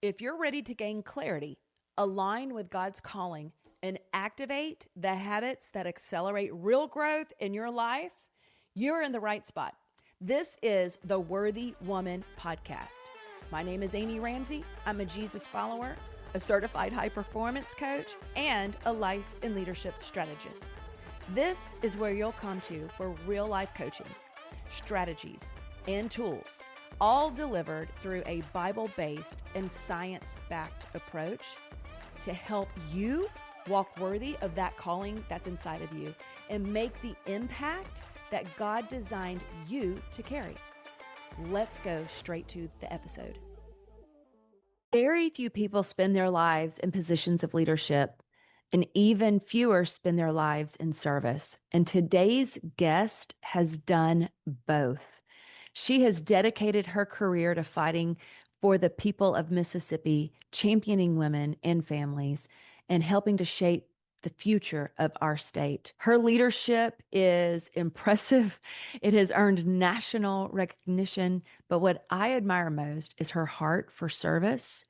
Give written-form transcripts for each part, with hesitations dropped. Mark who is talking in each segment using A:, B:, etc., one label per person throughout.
A: If you're ready to gain clarity, align with God's calling, and activate the habits that accelerate real growth in your life, you're in the right spot. This is the Worthy Woman Podcast. My name is Amy Ramsey. I'm a Jesus follower, a certified high performance coach, and a life and leadership strategist. This is where you'll come to for real life coaching, strategies, and tools, all delivered through a Bible-based and science-backed approach to help you walk worthy of that calling that's inside of you and make the impact that God designed you to carry. Let's go straight to the episode. Very few people spend their lives in positions of leadership, and even fewer spend their lives in service. And today's guest has done both. She has dedicated her career to fighting for the people of Mississippi, championing women and families, and helping to shape the future of our state. Her leadership is impressive. It has earned national recognition, but what I admire most is her heart for service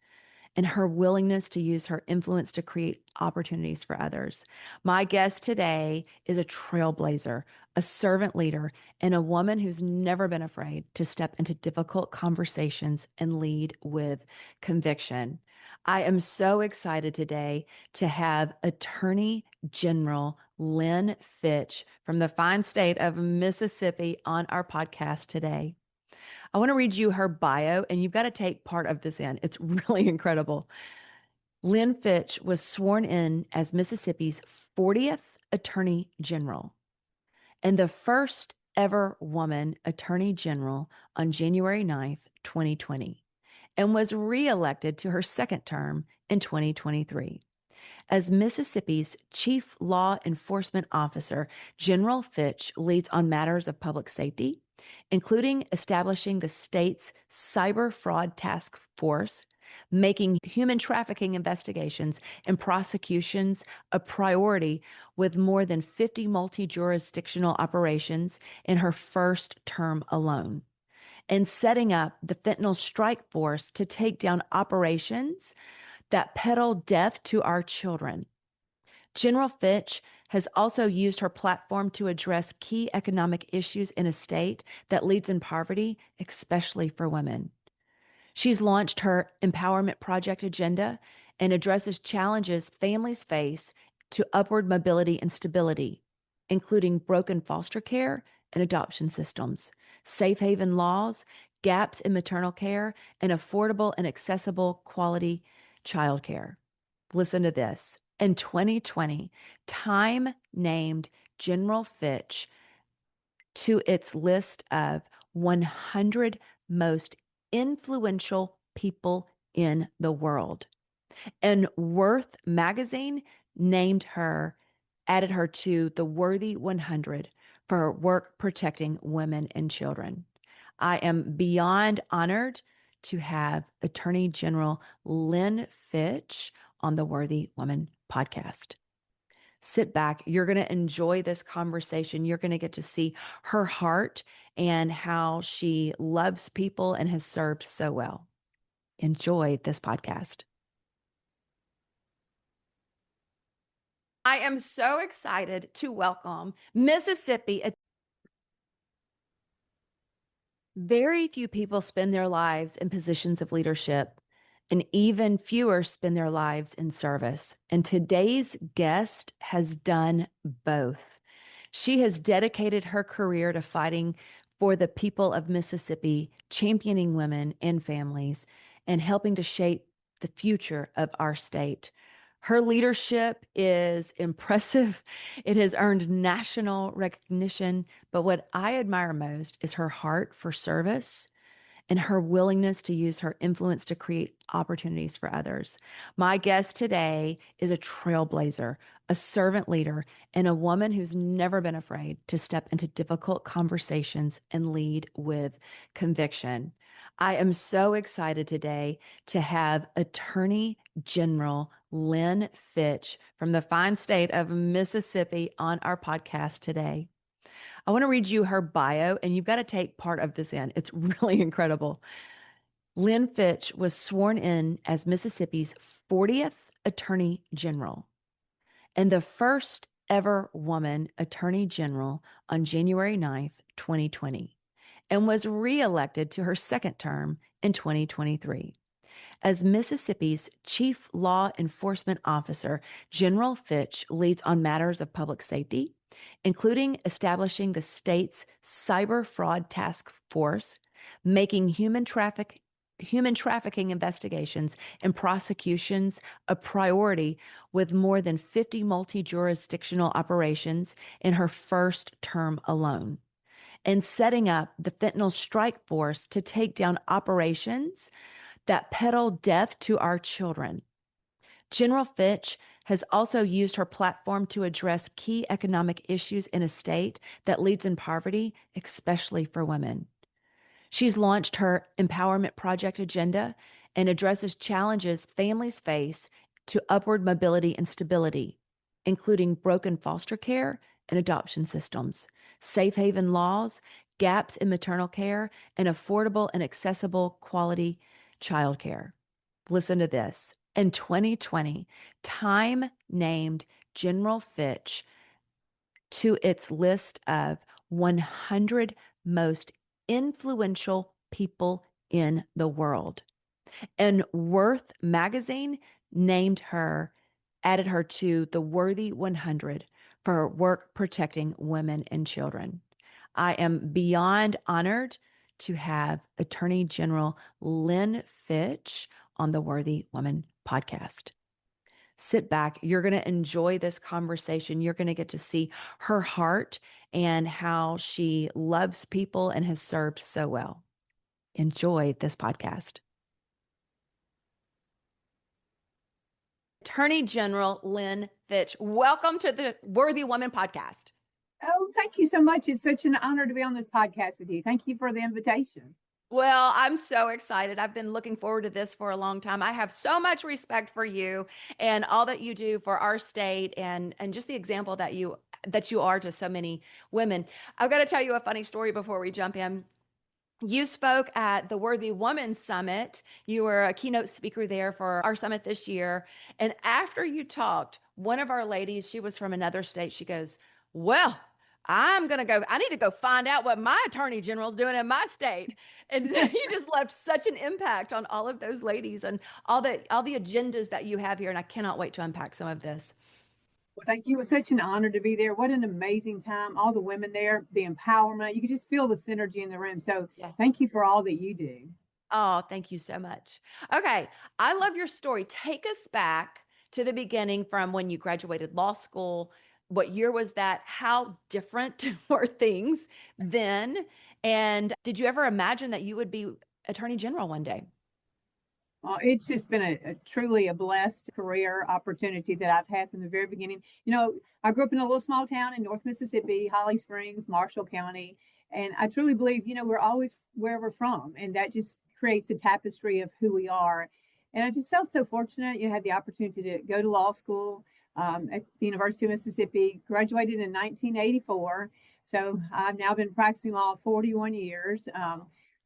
A: and her willingness to use her influence to create opportunities for others. My guest today is a trailblazer, a servant leader, and a woman who's never been afraid to step into difficult conversations and lead with conviction. I am so excited today to have Attorney General Lynn Fitch from the fine state of Mississippi on our podcast today. I want to read you her bio, and you've got to take part of this in. It's really incredible. Lynn Fitch was sworn in as Mississippi's 40th Attorney General and the first ever woman Attorney General on January 9th, 2020, and was reelected to her second term in 2023. As Mississippi's Chief Law Enforcement Officer, General Fitch leads on matters of public safety, including establishing the state's cyber fraud task force, making human trafficking investigations and prosecutions a priority with more than 50 multi-jurisdictional operations in her first term alone, and setting up the fentanyl strike force to take down operations that peddle death to our children. General Fitch has also used her platform to address key economic issues in a state that leads in poverty, especially for women. She's launched her Empowerment Project agenda and addresses challenges families face to upward mobility and stability, including broken foster care and adoption systems, safe haven laws, gaps in maternal care, and affordable and accessible quality childcare. Listen to this. In 2020, Time named General Fitch to its list of 100 most influential people in the world. And Worth magazine added her to the Worthy 100 for her work protecting women and children. I am beyond honored to have Attorney General Lynn Fitch on the Worthy Woman podcast. Sit back. You're going to enjoy this conversation. You're going to get to see her heart and how she loves people and has served so well. Enjoy this podcast. I am so excited to welcome Mississippi. Very few people spend their lives in positions of leadership, and even fewer spend their lives in service. And today's guest has done both. She has dedicated her career to fighting for the people of Mississippi, championing women and families, and helping to shape the future of our state. Her leadership is impressive. It has earned national recognition, but what I admire most is her heart for service and her willingness to use her influence to create opportunities for others. My guest today is a trailblazer, a servant leader, and a woman who's never been afraid to step into difficult conversations and lead with conviction. I am so excited today to have Attorney General Lynn Fitch from the fine state of Mississippi on our podcast today. I want to read you her bio, and you've got to take part of this in. It's really incredible. Lynn Fitch was sworn in as Mississippi's 40th Attorney General and the first ever woman Attorney General on January 9th, 2020, and was reelected to her second term in 2023. As Mississippi's chief law enforcement officer, General Fitch leads on matters of public safety, including establishing the state's cyber fraud task force, making human trafficking investigations and prosecutions a priority with more than 50 multi-jurisdictional operations in her first term alone, and setting up the fentanyl strike force to take down operations that peddle death to our children. General Fitch has also used her platform to address key economic issues in a state that leads in poverty, especially for women. She's launched her Empowerment Project agenda and addresses challenges families face to upward mobility and stability, including broken foster care and adoption systems, safe haven laws, gaps in maternal care, and affordable and accessible quality childcare. Listen to this. In 2020, Time named General Fitch to its list of 100 most influential people in the world. And Worth magazine added her to the Worthy 100 for her work protecting women and children. I am beyond honored to have Attorney General Lynn Fitch on the Worthy Woman podcast. Sit back. You're going to enjoy this conversation. You're going to get to see her heart and how she loves people and has served so well. Enjoy this podcast. Attorney General Lynn Fitch, welcome to the Worthy Woman podcast.
B: Oh, thank you so much. It's such an honor to be on this podcast with you. Thank you for the invitation.
A: Well, I'm so excited. I've been looking forward to this for a long time. I have so much respect for you and all that you do for our state and just the example that you are to so many women. I've got to tell you a funny story before we jump in. You spoke at the Worthy Woman Summit. You were a keynote speaker there for our summit this year. And after you talked, one of our ladies, she was from another state. She goes, "Well, I need to go find out what my attorney general is doing in my state." And you just left such an impact on all of those ladies and all the agendas that you have here. And I cannot wait to unpack some of this.
B: Well, thank you. It was such an honor to be there. What an amazing time. All the women there, the empowerment, you could just feel the synergy in the room. So Thank you for all that you do.
A: Oh, thank you so much. Okay. I love your story. Take us back to the beginning from when you graduated law school. What year was that? How different were things then? And did you ever imagine that you would be Attorney General one day?
B: It's just been a truly a blessed career opportunity that I've had from the very beginning. I grew up in a little small town in North Mississippi, Holly Springs, Marshall County. And I truly believe, we're always where we're from. And that just creates a tapestry of who we are. And I just felt so fortunate. Had the opportunity to go to law school at the University of Mississippi, graduated in 1984. So I've now been practicing law 41 years.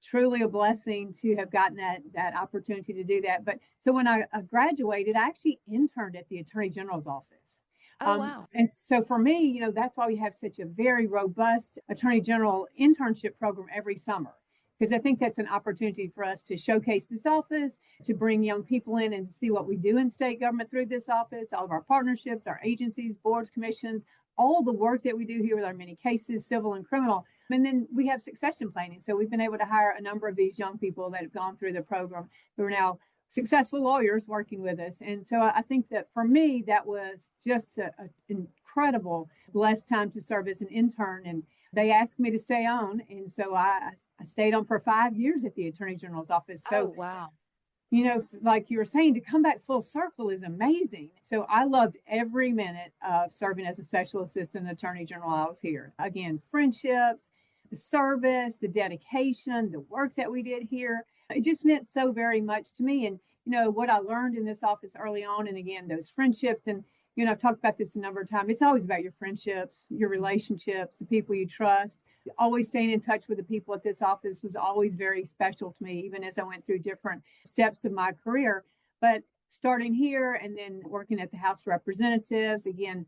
B: Truly a blessing to have gotten that opportunity to do that. But so when I graduated, I actually interned at the Attorney General's office.
A: Oh, wow.
B: And so for me, that's why we have such a very robust Attorney General internship program every summer, because I think that's an opportunity for us to showcase this office, to bring young people in and to see what we do in state government through this office, all of our partnerships, our agencies, boards, commissions, all the work that we do here with our many cases, civil and criminal. And then we have succession planning. So we've been able to hire a number of these young people that have gone through the program who are now successful lawyers working with us. And so I think that for me, that was just an incredible, blessed time to serve as an intern. And they asked me to stay on. And so I stayed on for 5 years at the Attorney General's office. So,
A: wow.
B: Like you were saying, to come back full circle is amazing. So I loved every minute of serving as a special assistant attorney general. I was here. Again, friendships, the service, the dedication, the work that we did here. It just meant so very much to me. And, what I learned in this office early on, and again, those friendships, and, I've talked about this a number of times. It's always about your friendships, your relationships, the people you trust. Always staying in touch with the people at this office was always very special to me, even as I went through different steps of my career. But starting here and then working at the House of Representatives, again,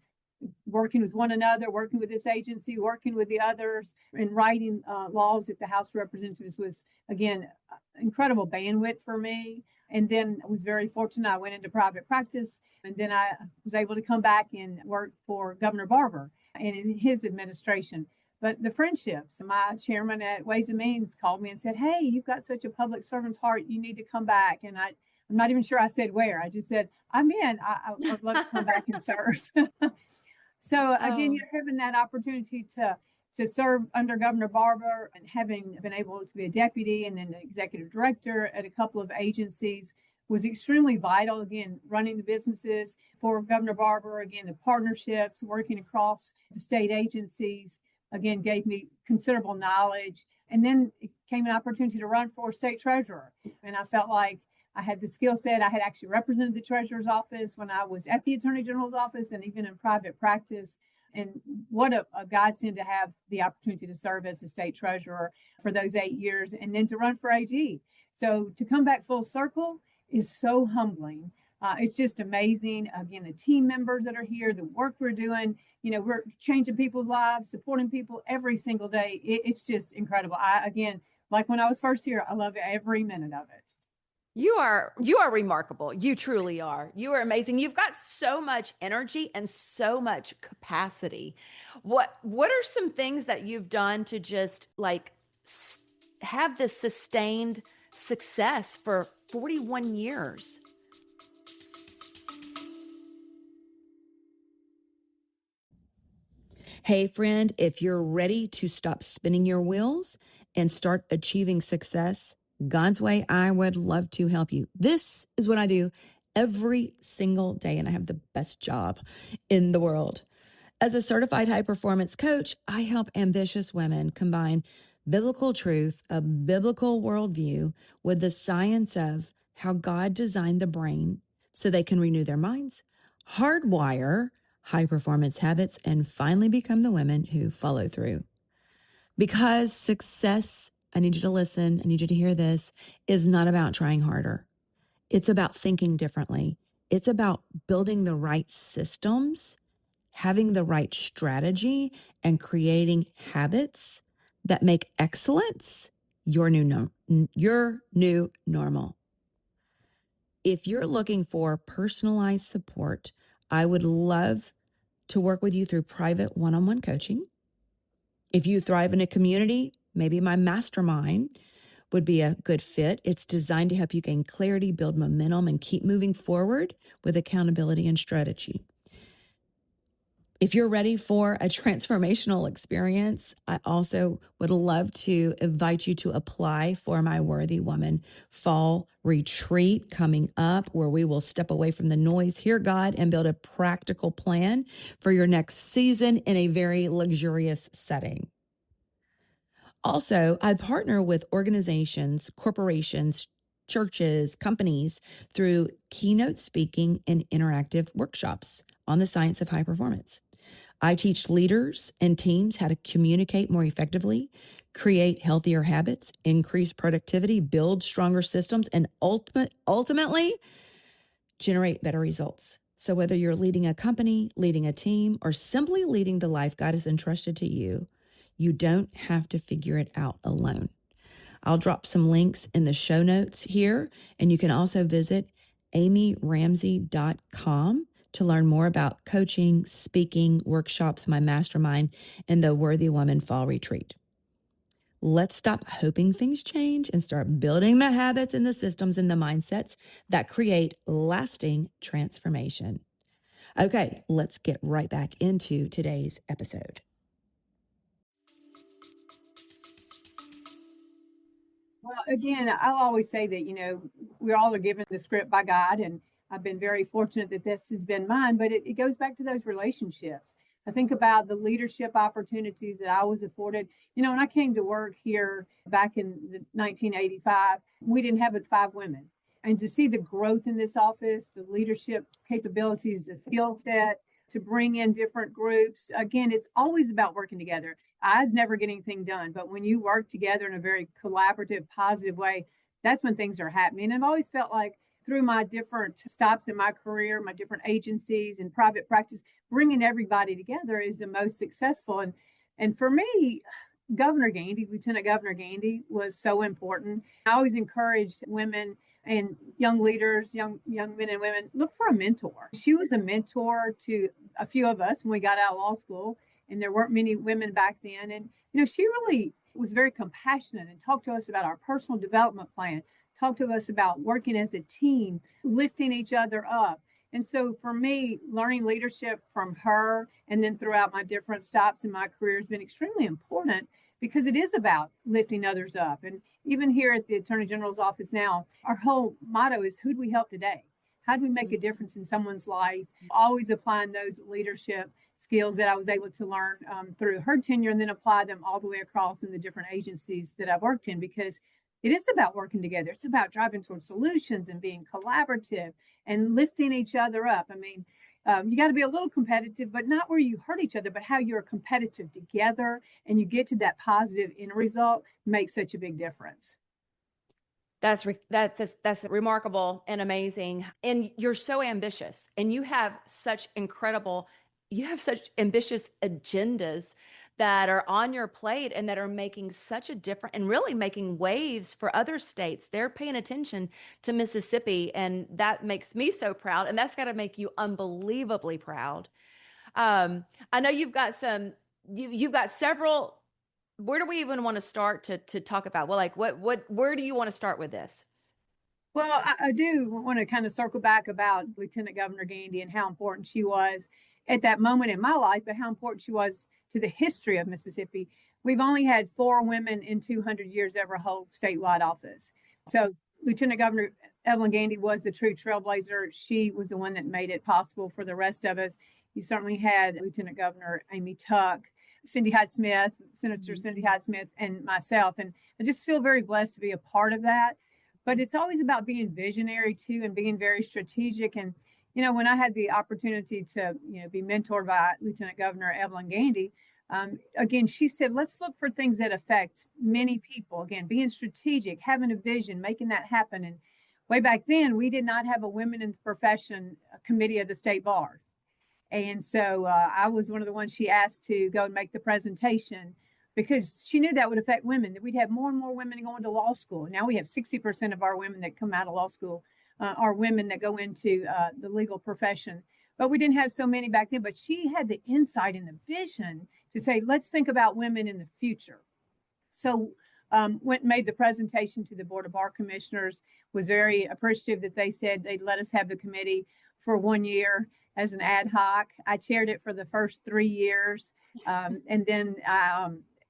B: working with one another, working with this agency, working with the others, and writing laws at the House of Representatives was, again, incredible bandwidth for me. And then I was very fortunate. I went into private practice, and then I was able to come back and work for Governor Barber and in his administration. But the friendships, my chairman at Ways and Means called me and said, "Hey, you've got such a public servant's heart. You need to come back." And I'm not even sure I said where. I just said, "I'm in. I'd love to come back and serve." So again, you're having that opportunity to serve under Governor Barber, and having been able to be a deputy and then the executive director at a couple of agencies was extremely vital. Again, running the businesses for Governor Barber, again, the partnerships, working across the state agencies, again, gave me considerable knowledge. And then it came an opportunity to run for state treasurer. And I felt like I had the skill set. I had actually represented the treasurer's office when I was at the attorney general's office and even in private practice. And what a godsend to have the opportunity to serve as the state treasurer for those 8 years and then to run for AG. So to come back full circle is so humbling. It's just amazing. Again, the team members that are here, the work we're doing, we're changing people's lives, supporting people every single day. It's just incredible. Again, like when I was first here, I love every minute of it.
A: You are remarkable. You truly are. You are amazing. You've got so much energy and so much capacity. What are some things that you've done to just have this sustained success for 41 years? Hey, friend, if you're ready to stop spinning your wheels and start achieving success God's way, I would love to help you. This is what I do every single day, and I have the best job in the world. As a certified high performance coach, I help ambitious women combine biblical truth, a biblical worldview, with the science of how God designed the brain so they can renew their minds, hardwire high performance habits, and finally become the women who follow through. Because success, I need you to listen, I need you to hear this, is not about trying harder. It's about thinking differently. It's about building the right systems, having the right strategy, and creating habits that make excellence your new normal. If you're looking for personalized support, I would love to work with you through private one-on-one coaching. If you thrive in a community, maybe my mastermind would be a good fit. It's designed to help you gain clarity, build momentum, and keep moving forward with accountability and strategy. If you're ready for a transformational experience, I also would love to invite you to apply for my Worthy Woman Fall Retreat coming up, where we will step away from the noise, hear God, and build a practical plan for your next season in a very luxurious setting. Also, I partner with organizations, corporations, churches, companies through keynote speaking and interactive workshops on the science of high performance. I teach leaders and teams how to communicate more effectively, create healthier habits, increase productivity, build stronger systems, and ultimately generate better results. So whether you're leading a company, leading a team, or simply leading the life God has entrusted to you, you don't have to figure it out alone. I'll drop some links in the show notes here, and you can also visit amyramsey.com to learn more about coaching, speaking, workshops, my mastermind, and the Worthy Woman Fall Retreat. Let's stop hoping things change and start building the habits and the systems and the mindsets that create lasting transformation. Okay, let's get right back into today's episode.
B: Well, again, I'll always say that, we all are given the script by God, and I've been very fortunate that this has been mine, but it goes back to those relationships. I think about the leadership opportunities that I was afforded. When I came to work here back in 1985, we didn't have but 5 women. And to see the growth in this office, the leadership capabilities, the skill set to bring in different groups, again, it's always about working together. I's never get anything done. But when you work together in a very collaborative, positive way, that's when things are happening. And I've always felt like through my different stops in my career, my different agencies and private practice, bringing everybody together is the most successful. And for me, Lieutenant Governor Gandy was so important. I always encouraged women and young leaders, young men and women, look for a mentor. She was a mentor to a few of us when we got out of law school, and there weren't many women back then. And she really was very compassionate and talked to us about our personal development plan, talked to us about working as a team, lifting each other up. And so for me, learning leadership from her and then throughout my different stops in my career has been extremely important because it is about lifting others up. And even here at the Attorney General's office now, our whole motto is, who do we help today? How do we make a difference in someone's life? Always applying those leadership skills that I was able to learn through her tenure and then apply them all the way across in the different agencies that I've worked in, because it is about working together. It's about driving towards solutions and being collaborative and lifting each other up. I mean, you got to be a little competitive, but not where you hurt each other, but how you're competitive together and you get to that positive end result makes such a big difference.
A: That's remarkable and amazing. And you're so ambitious, and you have such ambitious agendas that are on your plate and that are making such a difference and really making waves for other states. They're paying attention to Mississippi, and that makes me so proud. And that's got to make you unbelievably proud. I know you've got several. Where do we even want to start to talk about? Well, like where do you want to start with this?
B: Well, I do want to kind of circle back about Lieutenant Governor Gandy and how important she was at that moment in my life, but how important she was to the history of Mississippi. We've only had 4 women in 200 years ever hold statewide office. So Lieutenant Governor Evelyn Gandy was the true trailblazer. She was the one that made it possible for the rest of us. You certainly had Lieutenant Governor Amy Tuck, Cindy Hyde-Smith, Senator Cindy Hyde-Smith, and myself. And I just feel very blessed to be a part of that. But it's always about being visionary too and being very strategic. And, when I had the opportunity to, be mentored by Lieutenant Governor Evelyn Gandy, again, she said, let's look for things that affect many people. Again, being strategic, having a vision, making that happen. And way back then, we did not have a Women in the Profession committee of the state bar. And so I was one of the ones she asked to go and make the presentation because she knew that would affect women, that we'd have more and more women going to law school. Now we have 60% of our women that come out of law school are women that go into the legal profession. But we didn't have so many back then. But she had the insight and the vision to say, let's think about women in the future. So went and made the presentation to the Board of Bar Commissioners, was very appreciative that they said they'd let us have the committee for 1 year as an ad hoc. I chaired it for the first 3 years. And then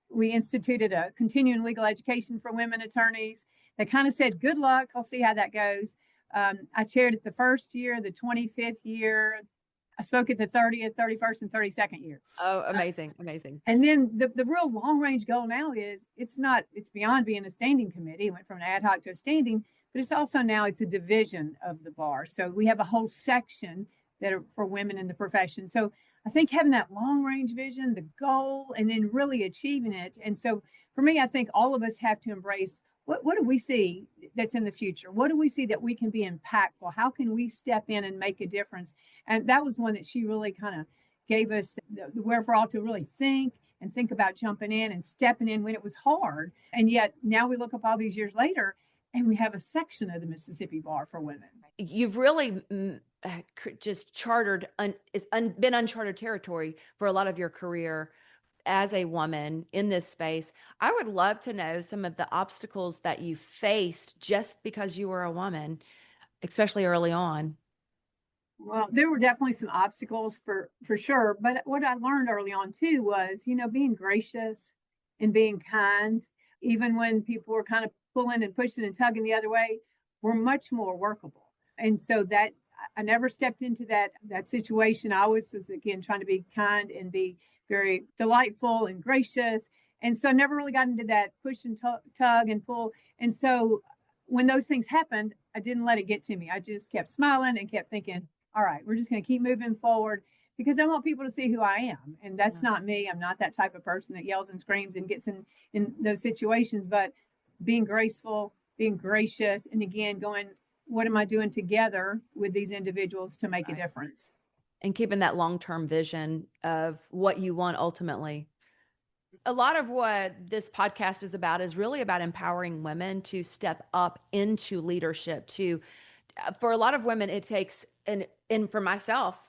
B: we instituted a continuing legal education for women attorneys. They kind of said, good luck. I'll see how that goes. I chaired it the first year, the 25th year. I spoke at the 30th, 31st, and 32nd year.
A: Oh, amazing. Amazing.
B: And then the real long range goal now is it's beyond being a standing committee. It went from an ad hoc to a standing, but it's a division of the bar. So we have a whole section that are for women in the profession. So I think having that long range vision, the goal, and then really achieving it. And so for me, I think all of us have to embrace what do we see that's in the future? What do we see that we can be impactful? How can we step in and make a difference? And that was one that she really kind of gave us the wherewithal to really think about jumping in and stepping in when it was hard. And yet now we look up all these years later and we have a section of the Mississippi Bar for women.
A: You've really just been uncharted territory for a lot of your career as a woman in this space. I would love to know some of the obstacles that you faced just because you were a woman, especially early on.
B: Well, there were definitely some obstacles for sure. But what I learned early on too was, being gracious and being kind, even when people were kind of pulling and pushing and tugging the other way, were much more workable. And so that I never stepped into that situation. I always was, again, trying to be kind and be very delightful and gracious. And so I never really got into that push and tug and pull. And so when those things happened, I didn't let it get to me. I just kept smiling and kept thinking, all right, we're just going to keep moving forward. because I want people to see who I am. And that's not me. I'm not that type of person that yells and screams and gets in those situations, but being graceful, being gracious, and again, going, what am I doing together with these individuals to make a difference?
A: And keeping that long-term vision of what you want ultimately. A lot of what this podcast is about is really about empowering women to step up into leadership. For a lot of women, it takes, and for myself,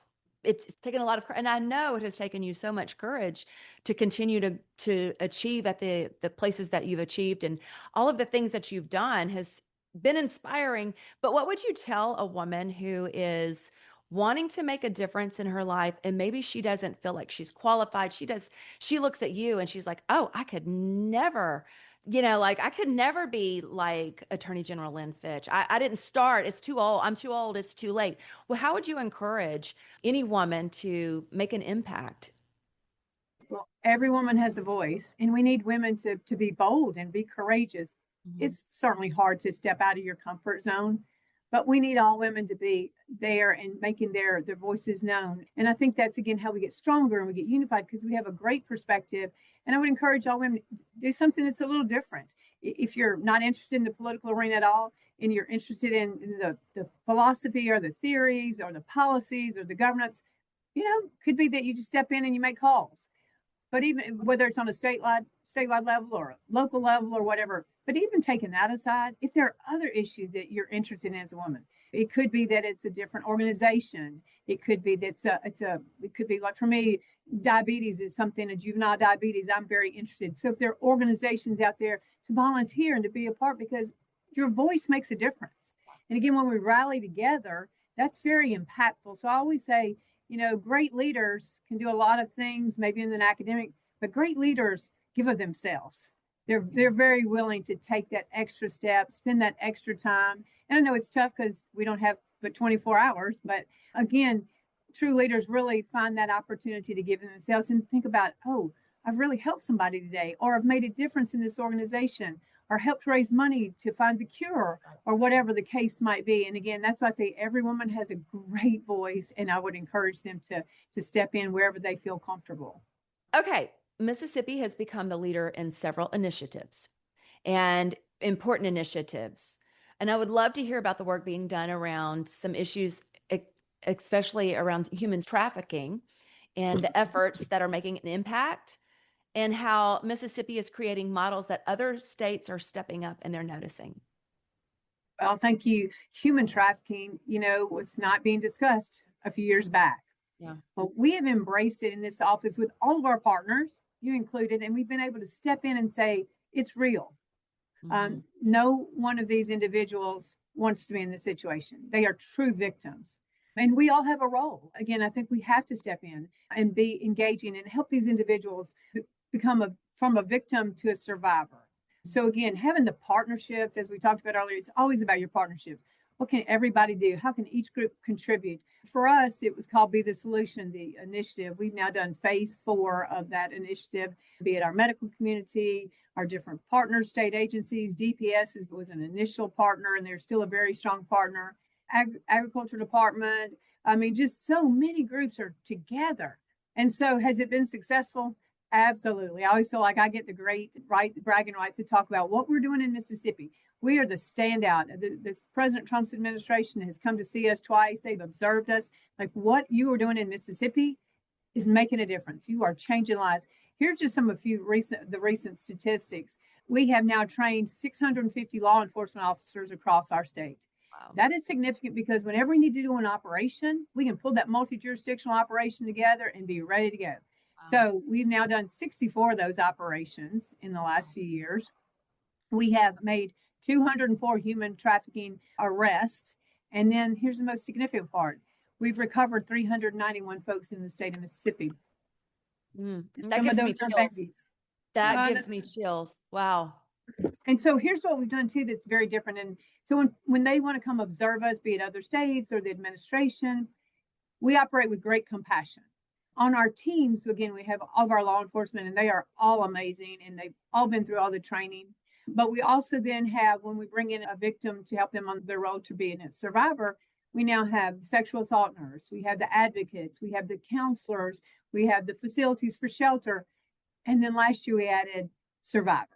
A: it's taken a lot of, and I know it has taken you so much courage to continue to achieve at the places that you've achieved, and all of the things that you've done has been inspiring. But what would you tell a woman who is wanting to make a difference in her life, and maybe she doesn't feel like she's qualified? She looks at you and she's like, oh, I could never, like I could never be like Attorney General Lynn Fitch. I didn't start. It's too old. I'm too old. It's too late. Well, how would you encourage any woman to make an impact?
B: Well, every woman has a voice, and we need women to be bold and be courageous.
A: Mhm.
B: It's certainly hard to step out of your comfort zone, but we need all women to be there and making their voices known. And I think that's again how we get stronger and we get unified, because we have a great perspective. And I would encourage all women to do something that's a little different. If you're not interested in the political arena at all, and you're interested in the philosophy or the theories or the policies or the governance, could be that you just step in and you make calls. But even whether it's on a statewide level or a local level or whatever, but even taking that aside, if there are other issues that you're interested in as a woman, it could be that it's a different organization. It could be that it could be like for me, diabetes is something, a juvenile diabetes, I'm very interested. So if there are organizations out there to volunteer and to be a part, because your voice makes a difference. And again, when we rally together, that's very impactful. So I always say, great leaders can do a lot of things, maybe in an academic, but great leaders give of themselves. They're very willing to take that extra step, spend that extra time. And I know it's tough because we don't have but 24 hours, but again, true leaders really find that opportunity to give themselves and think about, oh, I've really helped somebody today, or I've made a difference in this organization, or helped raise money to find the cure, or whatever the case might be. And again, that's why I say every woman has a great voice, and I would encourage them to step in wherever they feel comfortable.
A: Okay. Mississippi has become the leader in several initiatives and important initiatives. And I would love to hear about the work being done around some issues, especially around human trafficking and the efforts that are making an impact, and how Mississippi is creating models that other states are stepping up and they're noticing.
B: Well, thank you. Human trafficking, was not being discussed a few years back.
A: Yeah.
B: But we have embraced it in this office with all of our partners, you included, and we've been able to step in and say, it's real.
A: Mm-hmm.
B: No one of these individuals wants to be in this situation. They are true victims. And we all have a role. Again, I think we have to step in and be engaging and help these individuals become from a victim to a survivor. So again, having the partnerships, as we talked about earlier, it's always about your partnerships. What can everybody do? How can each group contribute? For us, it was called Be the Solution, the initiative. We've now done phase 4 of that initiative, be it our medical community, our different partners, state agencies. DPS was an initial partner, and they're still a very strong partner. Agriculture department. I mean, just so many groups are together. And so has it been successful? Absolutely. I always feel like I get the bragging rights to talk about what we're doing in Mississippi. We are the standout. This President Trump's administration has come to see us twice. They've observed us. Like, what you are doing in Mississippi is making a difference. You are changing lives. Here's just some of the recent statistics. We have now trained 650 law enforcement officers across our state.
A: Wow.
B: That is significant because whenever we need to do an operation, we can pull that multi-jurisdictional operation together and be ready to go. Wow. So we've now done 64 of those operations in the last few years. We have made 204 human trafficking arrests. And then here's the most significant part. We've recovered 391 folks in the state of Mississippi.
A: That gives me chills. That gives me chills. Wow.
B: And so here's what we've done too that's very different. And so when they want to come observe us, be it other states or the administration, we operate with great compassion. On our teams, again, we have all of our law enforcement, and they are all amazing, and they've all been through all the training. But we also then have, when we bring in a victim to help them on their road to being a survivor, We now have sexual assault nurse, we have the advocates, we have the counselors, we have the facilities for shelter. And then last year we added survivors.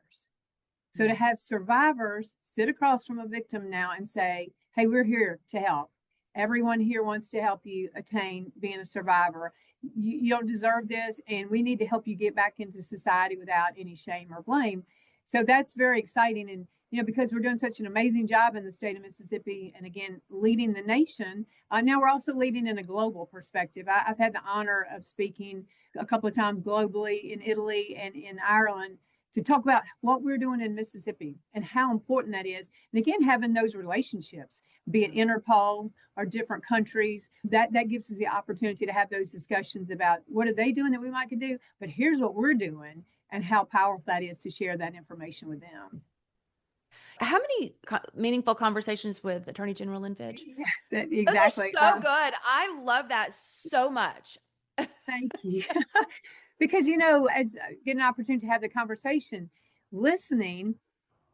B: So to have survivors sit across from a victim now and say, hey, we're here to help. Everyone here wants to help you attain being a survivor. You don't deserve this, and we need to help you get back into society without any shame or blame. So that's very exciting. And, because we're doing such an amazing job in the state of Mississippi, and again, leading the nation, now we're also leading in a global perspective. I've had the honor of speaking a couple of times globally in Italy and in Ireland to talk about what we're doing in Mississippi and how important that is. And again, having those relationships, be it Interpol or different countries, that gives us the opportunity to have those discussions about what are they doing that we might could do, but here's what we're doing and how powerful that is to share that information with them.
A: How many meaningful conversations with Attorney General Lynn Fitch?
B: Yeah, exactly.
A: Those are so good. I love that so much.
B: Thank you. Because, as get an opportunity to have the conversation, listening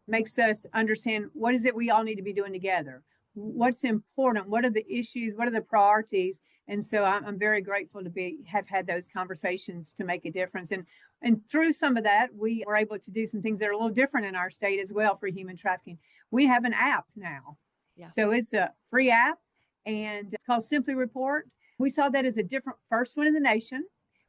B: makes us understand what is it we all need to be doing together. What's important? What are the issues? What are the priorities? And so I'm very grateful to have had those conversations to make a difference. And through some of that, we were able to do some things that are a little different in our state as well for human trafficking. We have an app now. Yeah. So it's a free app and called Simply Report. We saw that as a different first one in the nation.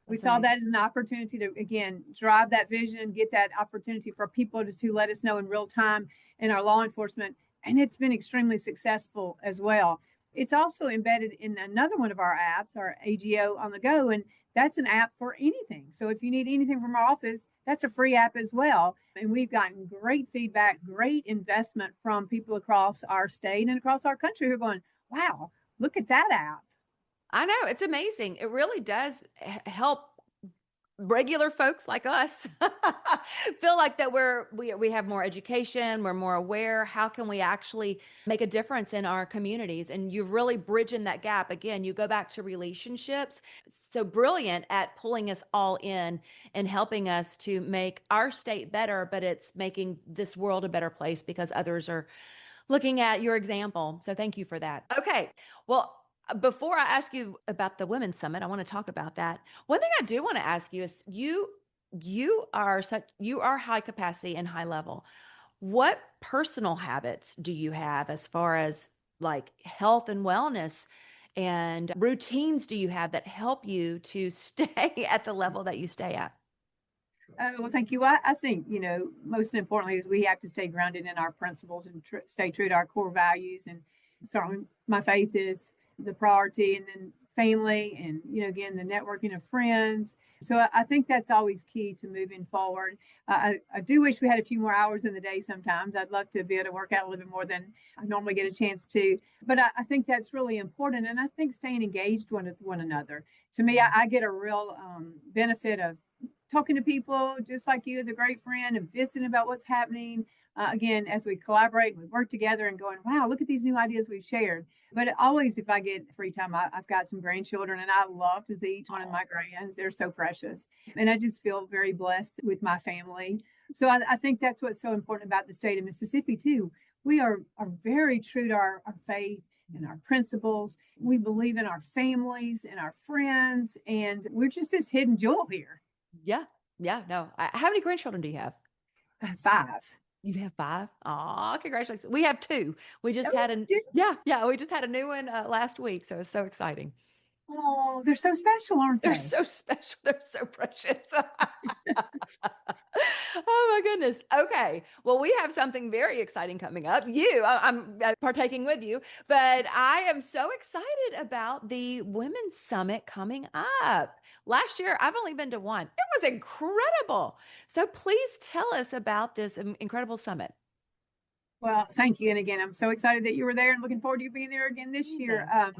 B: We saw that as an opportunity to, again, drive that vision, get that opportunity for people to let us know in real time in our law enforcement. And it's been extremely successful as well. It's also embedded in another one of our apps, our AGO on the go. And that's an app for anything. So if you need anything from our office, that's a free app as well. And we've gotten great feedback, great investment from people across our state and across our country who are going, wow, look at that app.
A: I know, it's amazing. It really does help regular folks like us feel like that we have more education, we're more aware. How can we actually make a difference in our communities? And you're really bridging that gap. Again, you go back to relationships. So brilliant at pulling us all in and helping us to make our state better, but it's making this world a better place because others are looking at your example. So thank you for that. Okay. Well, before I ask you about the Women's Summit, I want to talk about that. One thing I do want to ask you is you are high capacity and high level. What personal habits do you have as far as like health and wellness and routines do you have that help you to stay at the level that you stay at?
B: Well, thank you. I think, most importantly is we have to stay grounded in our principles and stay true to our core values. And certainly my faith is the priority, and then family, and again, the networking of friends. So I think that's always key to moving forward. I do wish we had a few more hours in the day sometimes. I'd love to be able to work out a little bit more than I normally get a chance to, but I think that's really important. And I think staying engaged with one another. To me, I get a real benefit of talking to people just like you as a great friend and visiting about what's happening. Again, as we collaborate, we work together and going, wow, look at these new ideas we've shared. But always, if I get free time, I've got some grandchildren and I love to see each one of my grands. They're so precious. And I just feel very blessed with my family. So I think that's what's so important about the state of Mississippi, too. We are very true to our faith and our principles. We believe in our families and our friends, and we're just this hidden jewel here.
A: Yeah. Yeah. No. How many grandchildren do you have?
B: 5.
A: You have 5? Aw, congratulations. We have 2. We just
B: Oh,
A: had we just had a new one last week. So it's so exciting.
B: Oh, they're so special, aren't they?
A: They're so special. They're so precious. Oh my goodness. Okay. Well, we have something very exciting coming up. I'm partaking with you, but I am so excited about the Women's Summit coming up. Last year, I've only been to one. It was incredible. So please tell us about this incredible summit.
B: Well, thank you. And again, I'm so excited that you were there and looking forward to you being there again this year.
A: Wow.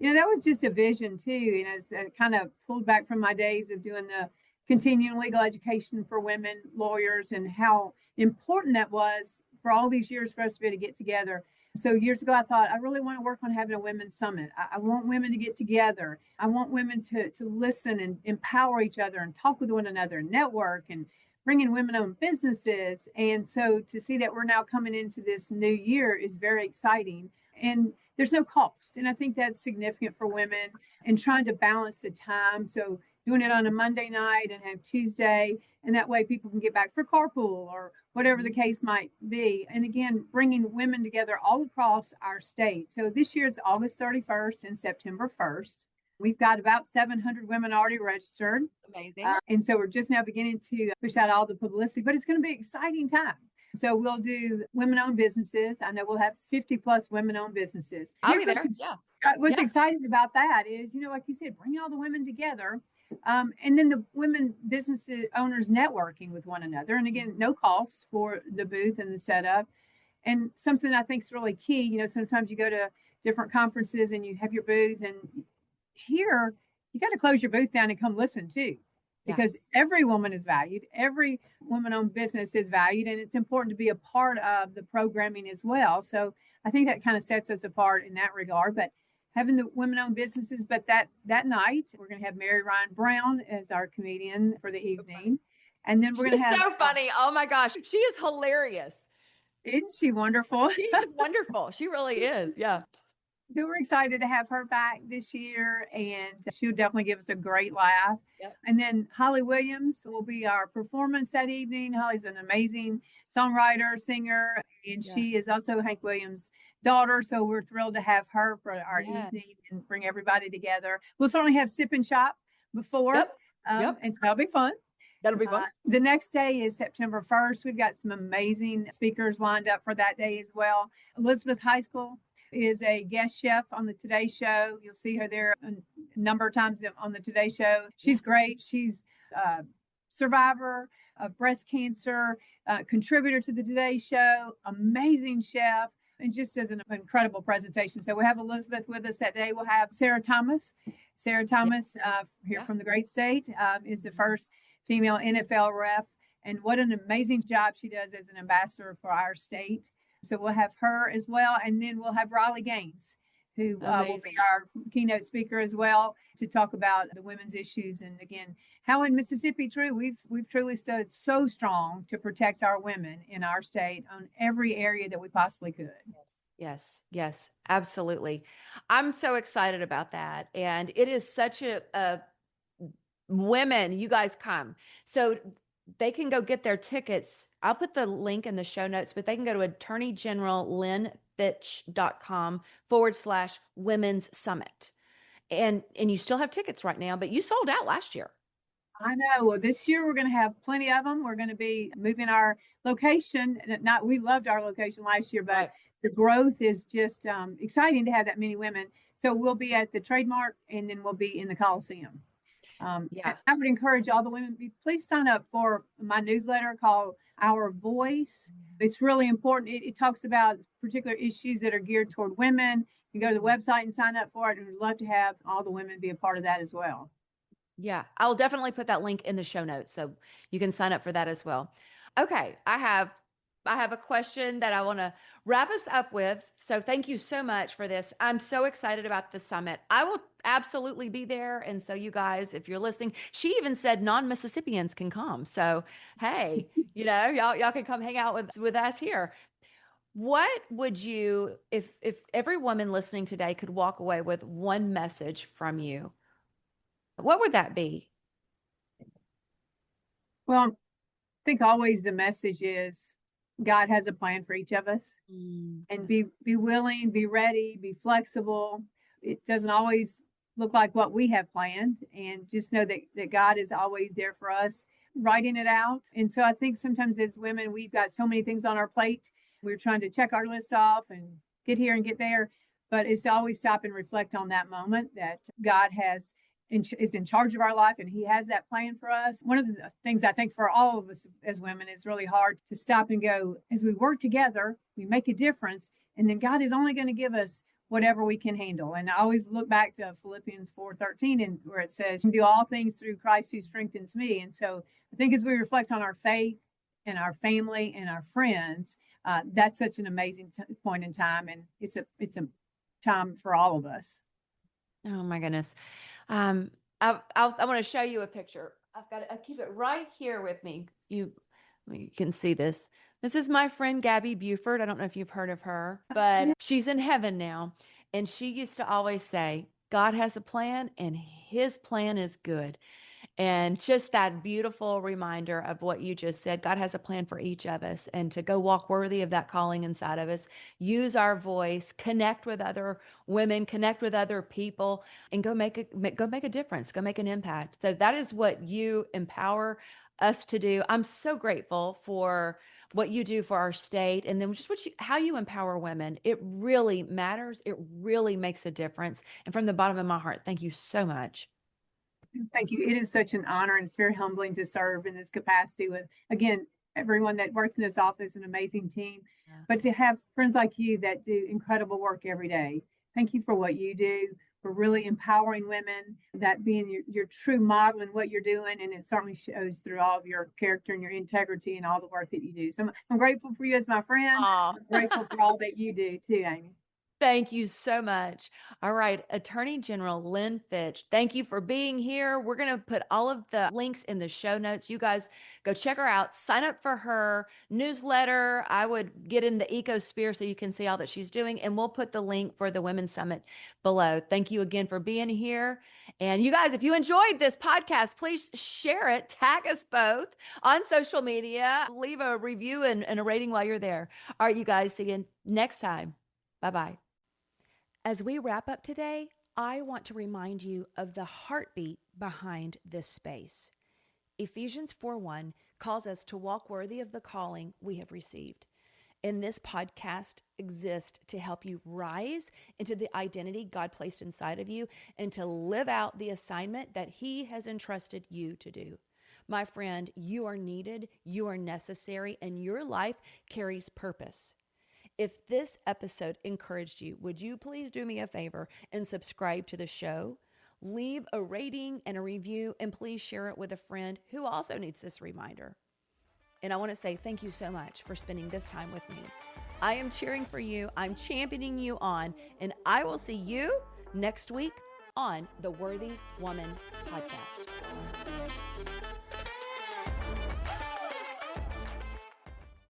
B: That was just a vision too. As I kind of pulled back from my days of doing the continuing legal education for women lawyers and how important that was for all these years for us to be able to get together. So years ago, I thought, I really want to work on having a women's summit. I want women to get together. I want women to listen and empower each other and talk with one another and network and bring in women-owned businesses. And so to see that we're now coming into this new year is very exciting. And there's no cost. And I think that's significant for women and trying to balance the time. So doing it on a Monday night and have Tuesday, and that way people can get back for carpool or whatever the case might be. And again, bringing women together all across our state. So this year it's August 31st and September 1st. We've got about 700 women already registered.
A: Amazing.
B: And so we're just now beginning to push out all the publicity, but it's going to be an exciting time. So we'll do women-owned businesses. I know we'll have 50 plus women-owned businesses.
A: I'll be there. Yeah.
B: What's exciting about that is, like you said, bringing all the women together. And then the women business owners networking with one another. And again, no cost for the booth and the setup. And something I think is really key, sometimes you go to different conferences and you have your booth, and here you got to close your booth down and come listen too, because every woman is valued. Every woman-owned business is valued, and it's important to be a part of the programming as well. So I think that kind of sets us apart in that regard. But having the women-owned businesses, but that night we're going to have Mary Ryan Brown as our comedian for the evening, and then we're going to have
A: so funny. Oh my gosh, she is hilarious.
B: Isn't she wonderful?
A: She is wonderful. She really is. Yeah.
B: So we're excited to have her back this year, and she'll definitely give us a great laugh.
A: Yep.
B: And then Holly Williams will be our performance that evening. Holly's an amazing songwriter, singer, and she is also Hank Williams' daughter. So we're thrilled to have her for our evening and bring everybody together. We'll certainly have Sip and Shop before, and so that'll be fun.
A: That'll be fun.
B: The next day is September 1st. We've got some amazing speakers lined up for that day as well. Elizabeth High School is a guest chef on the Today Show. You'll see her there a number of times on the Today Show. She's great. She's a survivor of breast cancer, contributor to the Today Show, amazing chef, and just does an incredible presentation. So we have Elizabeth with us that day. We'll have Sarah Thomas. Sarah Thomas, here from the great state, is the first female NFL rep. And what an amazing job she does as an ambassador for our state. So we'll have her as well. And then we'll have Riley Gaines, who will be our keynote speaker as well, to talk about the women's issues. And again, how in Mississippi, we've truly stood so strong to protect our women in our state on every area that we possibly could.
A: Yes, absolutely. I'm so excited about that. And it is such a women, you guys come. So they can go get their tickets. I'll put the link in the show notes, but they can go to Attorney General lynnfitch.com/women's summit. And you still have tickets right now, but you sold out last year.
B: I know. Well, this year we're going to have plenty of them. We're going to be moving our location. We loved our location last year, but the growth is just exciting to have that many women. So we'll be at the Trademark, and then we'll be in the Coliseum. I would encourage all the women, please sign up for my newsletter called Our Voice. It's really important. It talks about particular issues that are geared toward women. You can go to the website and sign up for it. And we'd love to have all the women be a part of that as well.
A: Yeah, I'll definitely put that link in the show notes so you can sign up for that as well. Okay, I have a question that I want to wrap us up with. So thank you so much for this. I'm so excited about the summit. I will absolutely be there. And so you guys, if you're listening, she even said non-Mississippians can come. So, hey, y'all can come hang out with us here. What would you, if every woman listening today could walk away with one message from you, what would that be?
B: Well, I think always the message is God has a plan for each of us, and be willing, be ready, be flexible. It doesn't always look like what we have planned, and just know that God is always there for us, writing it out. And so I think sometimes as women, we've got so many things on our plate. We're trying to check our list off and get here and get there, but it's always stop and reflect on that moment that God is in charge of our life, and he has that plan for us. One of the things I think for all of us as women is really hard to stop and go, as we work together, we make a difference, and then God is only going to give us whatever we can handle. And I always look back to Philippians 4:13, and where it says, "Do all things through Christ who strengthens me." And so I think as we reflect on our faith and our family and our friends, that's such an amazing point in time, and it's a time for all of us.
A: Oh my goodness. I want to show you a picture. I keep it right here with me. You can see this. This is my friend, Gabby Buford. I don't know if you've heard of her, but she's in heaven now. And she used to always say, God has a plan and his plan is good. And just that beautiful reminder of what you just said. God has a plan for each of us, and to go walk worthy of that calling inside of us, use our voice, connect with other women, connect with other people, and go make a difference, go make an impact. So that is what you empower us to do. I'm so grateful for what you do for our state, and then just how you empower women. It really matters. It really makes a difference. And from the bottom of my heart, thank you so much.
B: Thank you. It is such an honor, and it's very humbling to serve in this capacity with, again, everyone that works in this office, an amazing team,
A: Yeah.
B: but to have friends like you that do incredible work every day. Thank you for what you do, for really empowering women, that being your true model in what you're doing. And it certainly shows through all of your character and your integrity and all the work that you do. So I'm grateful for you as my friend.
A: Aw.
B: I'm grateful for all that you do too, Amy.
A: Thank you so much. All right, Attorney General Lynn Fitch, thank you for being here. We're going to put all of the links in the show notes. You guys go check her out, sign up for her newsletter. I would get in the ecosphere so you can see all that she's doing, and we'll put the link for the Women's Summit below. Thank you again for being here. And you guys, if you enjoyed this podcast, please share it, tag us both on social media, leave a review and a rating while you're there. All right, you guys, see you next time. Bye-bye. As we wrap up today, I want to remind you of the heartbeat behind this space. Ephesians 4:1 calls us to walk worthy of the calling we have received. And this podcast exists to help you rise into the identity God placed inside of you and to live out the assignment that He has entrusted you to do. My friend, you are needed, you are necessary, and your life carries purpose. If this episode encouraged you, would you please do me a favor and subscribe to the show? Leave a rating and a review, and please share it with a friend who also needs this reminder. And I want to say thank you so much for spending this time with me. I am cheering for you. I'm championing you on, and I will see you next week on the Worthy Woman Podcast.